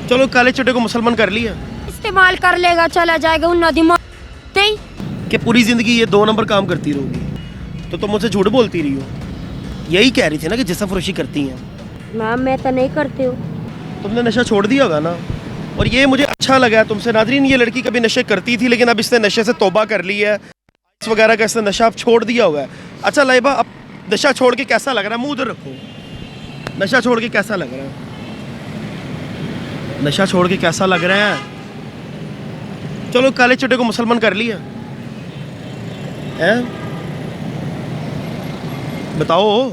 चलो काले चटे को मुसलमान कर लिया इस्तेमाल कर लेगा, चला जाएगा उन दिमाग नहीं कि पूरी ज़िंदगी ये 2 नंबर काम करती रहोगी। तो तुम मुझसे झूठ बोलती रही हो। यही कह रही थी ना कि जिस्म फरोशी करती हैं। मैम मैं तो नहीं करती हूँ। तुमने नशा छोड़ दिया होगा ना, और ये मुझे अच्छा लगा है तुमसे। नाज़रीन, ये लड़की कभी नशे करती थी लेकिन अब इसने नशे से तौबा कर ली है, इस वगैरह का इसने नशा अब छोड़ दिया हुआ है। अच्छा लाइबा, अब नशा छोड़ के कैसा लग रहा है? मुँह उधर रखो। नशा छोड़ के कैसा लग रहा है? नशा छोड़ के कैसा लग रहा है? चलो काले चटे को मुसलमान कर लिया है? बताओ।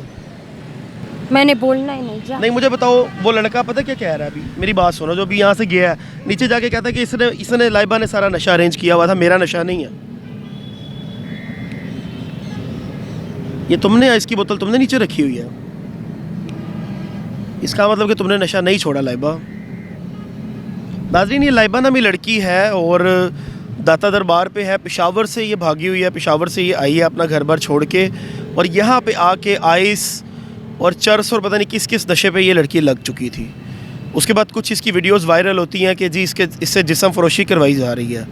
मैंने बोलना ही नहीं जा। नहीं, मुझे बताओ, वो लड़का पता क्या कह रहा है? अभी मेरी बात सुनो। जो अभी यहाँ से गया है, नीचे जाके कहता है कि इसने लाइबा ने सारा नशा अरेंज किया हुआ था, मेरा नशा नहीं है। ये तुमने, इसकी बोतल तुमने नीचे रखी हुई है। इसका मतलब कि तुमने नशा नहीं छोड़ा लाइबा। नाज़रीन, ये लाइबा नामी लड़की है और दाता दरबार पे है। पेशावर से ये भागी हुई है, पेशावर से ये आई है अपना घर बार छोड़ के, और यहाँ पे आके आइस और चर्स और पता नहीं किस किस नशे पे ये लड़की लग चुकी थी। उसके बाद कुछ इसकी वीडियोस वायरल होती हैं कि जी इससे जिस्म फरोशी करवाई जा रही है।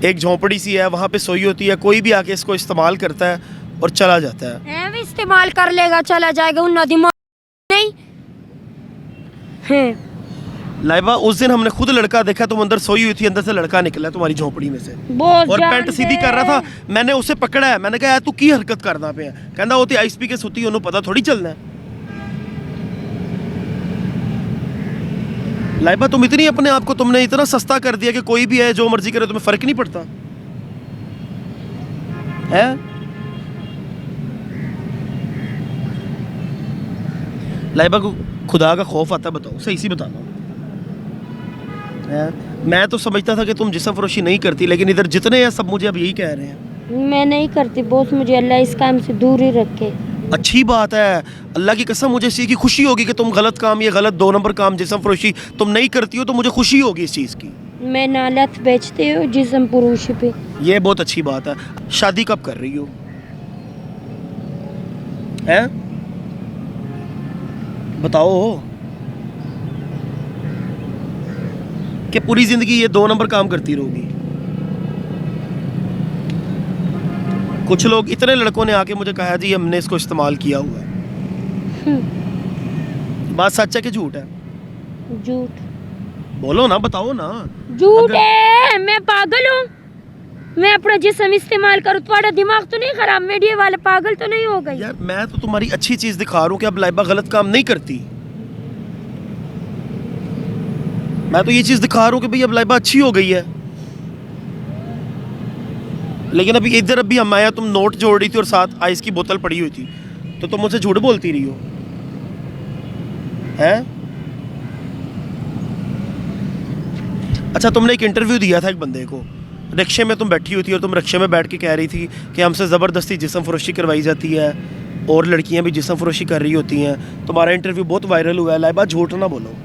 एक झोंपड़ी सी है, वहाँ पे सोई होती है, कोई भी आके इसको इस्तेमाल करता है और चला जाता है। भी इस्तेमाल कर लेगा, चला जाएगा उन दिमाग नहीं है। लाइबा, उस दिन हमने खुद लड़का देखा, तुम अंदर सोई हुई थी, अंदर से लड़का निकला तुम्हारी झोंपड़ी में से और पैंट सीधी कर रहा था। मैंने उसे पकड़ा है, मैंने कहा यार तू की हरकत करना पे है? कहता होती आइस पी के सुती, उन्होंने पता थोड़ी चलना है। लाइबा, तुम इतनी अपने आप को तुमने इतना सस्ता कर दिया कि कोई भी है जो मर्जी करे, तुम्हें फर्क नहीं पड़ता है? लाइबा को खुदा का खौफ आता है? बताओ, सही सी बताना। मैं तो समझता था कि तुम जिस्म फरोशी नहीं करती, लेकिन इधर जितने हैं सब मुझे अब यही कह रहे हैं। मैं नहीं करती बॉस, मुझे अल्लाह इस काम से दूर ही रखे। अच्छी बात है, अल्लाह की कसम मुझे इस चीज़ की खुशी होगी कि तुम गलत काम, ये गलत 2 नंबर काम जिस्म फरोशी तुम नहीं करती हो, तो मुझे खुशी होगी इस चीज़ की। मैं नालत बेचती हूँ जिस्म फरोशी पे। ये बहुत अच्छी बात है। शादी कब कर रही हो? हैं? बताओ कि पूरी जिंदगी ये 2 नंबर काम करती रहोगी। कुछ लोग, इतने लड़कों ने आके मुझे कहा जी हमने इसको इस्तेमाल किया हुआ है। बात सच है कि झूठ है? झूठ। बोलो ना, बताओ ना। झूठ है। मैं पागल हूँ? मैं अपना जिस्म इस्तेमाल करूँ? तुम्हारा दिमाग तो नहीं खराब? मीडिया वाले पागल तो नहीं हो गए? यार मैं तो तुम्हारी अच्छी चीज दिखा रहा हूँ कि अब लाइबा गलत काम नहीं करती। मैं तो ये चीज दिखा रहा हूँ कि भाई अब लाइबा अच्छी हो गई है। लेकिन अभी इधर अभी हम आया, तुम नोट जोड़ रही थी और साथ आइस की बोतल पड़ी हुई थी, तो तुम मुझसे झूठ बोलती रही हो हैं? अच्छा, तुमने एक इंटरव्यू दिया था एक बंदे को, रिक्शे में तुम बैठी हुई थी और तुम रिक्शे में बैठ के कह रही थी कि हमसे ज़बरदस्ती जिस्म फरोशी करवाई जाती है और लड़कियां भी जिस्म फरोशी कर रही होती हैं। तुम्हारा इंटरव्यू बहुत वायरल हुआ है। लाइबा झूठ ना बोलो।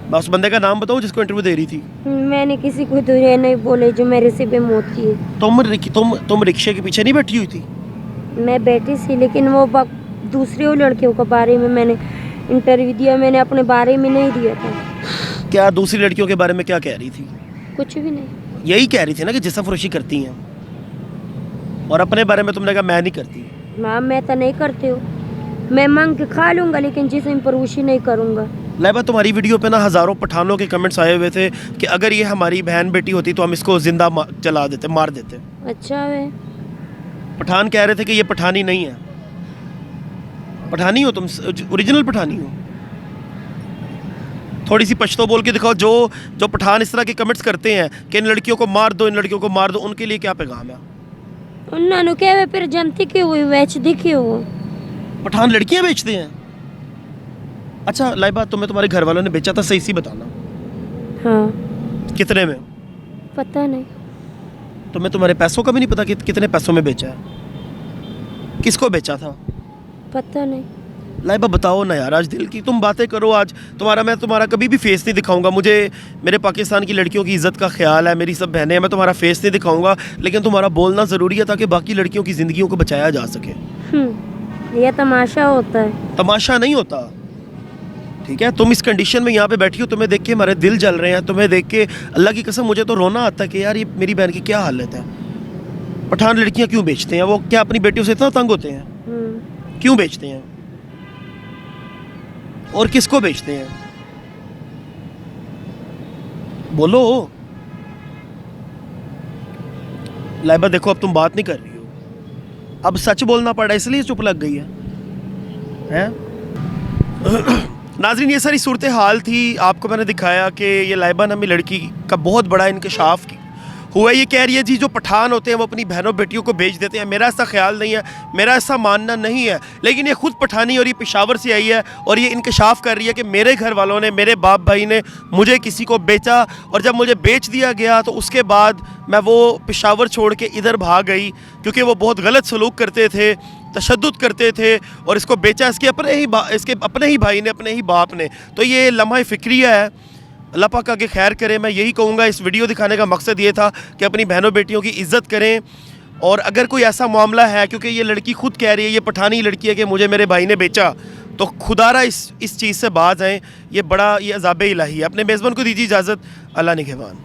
बस उस बंदे का नाम बताओ जिसको इंटरव्यू दे रही थी। मैंने किसी को तो ये नहीं बोले जो मेरे से बेमौत है। तुम रिक्शे के पीछे नहीं बैठी हुई थी? मैं बैठी थी, लेकिन वो दूसरे लड़कियों के बारे में मैंने इंटरव्यू दिया, मैंने अपने बारे में नहीं दिया था। क्या दूसरी लड़कियों के बारे में क्या कह रही थी? कुछ भी नहीं। यही कह रही थी ना कि जिस्म फरोशी करती हैं, और अपने बारे में तुमने कहा मैं नहीं करती। मैम मैं तो नहीं करती हूँ। मैं मांग के खा लूँगा लेकिन जिस्म फरोशी नहीं करूँगा। लाइबा, तुम्हारी वीडियो पे ना हज़ारों पठानों के कमेंट्स आए हुए थे कि अगर ये हमारी बहन बेटी होती तो हम इसको जिंदा जला देते, मार देते। अच्छा है। पठान कह रहे थे कि ये पठानी नहीं है। पठानी हो तुम? ओरिजिनल पठानी हो? थोड़ी सी पश्तो बोल के दिखाओ। जो पठान इस तरह के कमेंट्स करते हैं कि इन लड़कियों को मार दो, इन लड़कियों को मार दो, उनके लिए क्या पैगाम है? उन्होंने कहे फिर जनती की हुई बेच दिखी हो। पठान लड़कियां बेचते हैं? अच्छा लाइबा, तुम्हें तुम्हारे घर वालों ने बेचा था, सही सी बताना। हाँ। कितने में? पता नहीं। तुम्हें तुम्हारे पैसों का भी नहीं पता कि कितने पैसों में बेचा है? किसको बेचा था? पता नहीं। लाइबा बताओ ना यार, आज दिल की तुम बातें करो। आज मैं तुम्हारा कभी भी फेस नहीं दिखाऊंगा। मुझे मेरे पाकिस्तान की लड़कियों की इज्जत का ख्याल है, मेरी सब बहनें हैं, मैं तुम्हारा फेस नहीं दिखाऊंगा, लेकिन तुम्हारा बोलना ज़रूरी है ताकि बाकी लड़कियों की ज़िंदगियों को बचाया जा सके। यह तमाशा होता है। तमाशा नहीं होता, ठीक है, तुम इस कंडीशन में यहाँ पे बैठी हो, तुम्हें देख के हमारे दिल जल रहे हैं, तुम्हें देख के अल्लाह की कसम मुझे तो रोना आता है कि यार ये मेरी बहन की क्या हालत है। पठान लड़कियाँ क्यों बेचते हैं? वो क्या अपनी बेटियों से इतना तंग होते हैं? क्यों बेचते हैं और किसको बेचते हैं? बोलो। लाइबा देखो अब तुम बात नहीं कर रही हो, अब सच बोलना पड़ा इसलिए चुप लग गई है? नाज़रीन ये सारी सूरत हाल थी, आपको मैंने दिखाया कि ये लाइबा नामी लड़की का बहुत बड़ा इंकशाफ हुआ। ये कह रही है जी जो पठान होते हैं वो अपनी बहनों बेटियों को बेच देते हैं। मेरा ऐसा ख्याल नहीं है, मेरा ऐसा मानना नहीं है, लेकिन ये खुद पठानी और ये पेशावर से आई है और ये इंकशाफ कर रही है कि मेरे घर वालों ने, मेरे बाप भाई ने मुझे किसी को बेचा और जब मुझे बेच दिया गया तो उसके बाद मैं वो पेशावर छोड़ के इधर भाग गई क्योंकि वो बहुत गलत सलूक करते थे, तशद्दुद करते थे और इसको बेचा इसके अपने ही भाई ने, अपने ही बाप ने। तो ये लम्हा फ़िक्रिया है। अल्लाह पाक आगे खैर करे। मैं यही कहूँगा, इस वीडियो दिखाने का मकसद ये था कि अपनी बहनों बेटियों की इज़्ज़त करें। और अगर कोई ऐसा मामला है, क्योंकि ये लड़की खुद कह रही है, ये पठानी लड़की है कि मुझे मेरे भाई ने बेचा, तो खुदारा इस चीज़ से बाज आएँ। ये अज़ाब इलाही है। अपने मेज़बान को दीजिए इजाज़त। अल्लाह निगहबान।